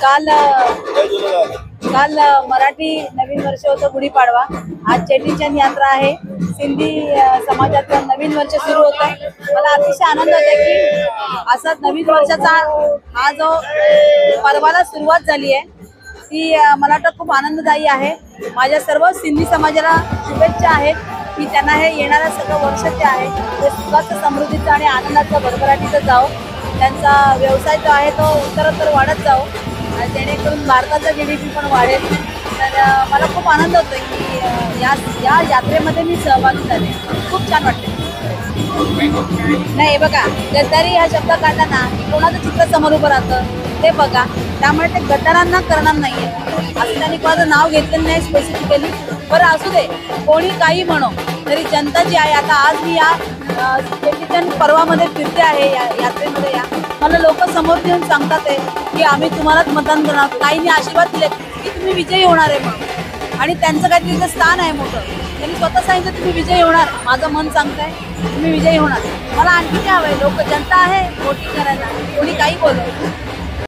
काल काल मराठी नवीन वर्ष होतं गुढीपाडवा। आज चेटीचंद यात्रा आहे। सिंधी समाजाचं नवीन वर्ष सुरू होतं। मला अतिशय आनंद होतो की असा नवीन वर्षाचा हा जो पर्वाला सुरुवात झाली आहे ती मला वाटतं खूप आनंददायी आहे। माझ्या सर्व सिंधी समाजाला शुभेच्छा आहेत की त्यांना हे येणारं सगळं वर्ष जे आहे ते सुखाचं, समृद्धीचं आणि आनंदाचं, भरभराटीचं जावो। त्यांचा व्यवसाय जो आहे तो उत्तरोत्तर वाढत जावो आणि जेणेकरून भारताचा GDP पण वाढेल। तर मला खूप आनंद होतोय की या यात्रेमध्ये मी सहभागी झाले। खूप छान वाटते। नाही बघा, गद्दारी हा शब्द काढताना कोणाचं चित्र समोर उभं राहतं ते बघा। त्यामुळे ते गद्दारांना करणार नाहीये असं त्यांनी कोणाचं नाव घेतलं नाही स्पेसिफिकली। बरं असू दे, कोणी काही म्हणो तरी जनता जी आहे, आता आज मी या चेटीचंद पर्वामध्ये फिरते आहे, यात्रेमध्ये मला लोक समोर येऊन सांगतात आहे की आम्ही तुम्हालाच मतदान करणार। काहींनी आशीर्वाद दिले की तुम्ही विजयी होणार आहे म्हणून, आणि त्यांचं काहीतरी इथं स्थान आहे मोठं। त्यांनी स्वतः सांगितलं तुम्ही विजयी होणार, माझं मन सांगतंय तुम्ही विजयी होणार। मला आणखी काय हवंय? लोक जनता आहे वोटिंग करायला, कोणी काही बोलत।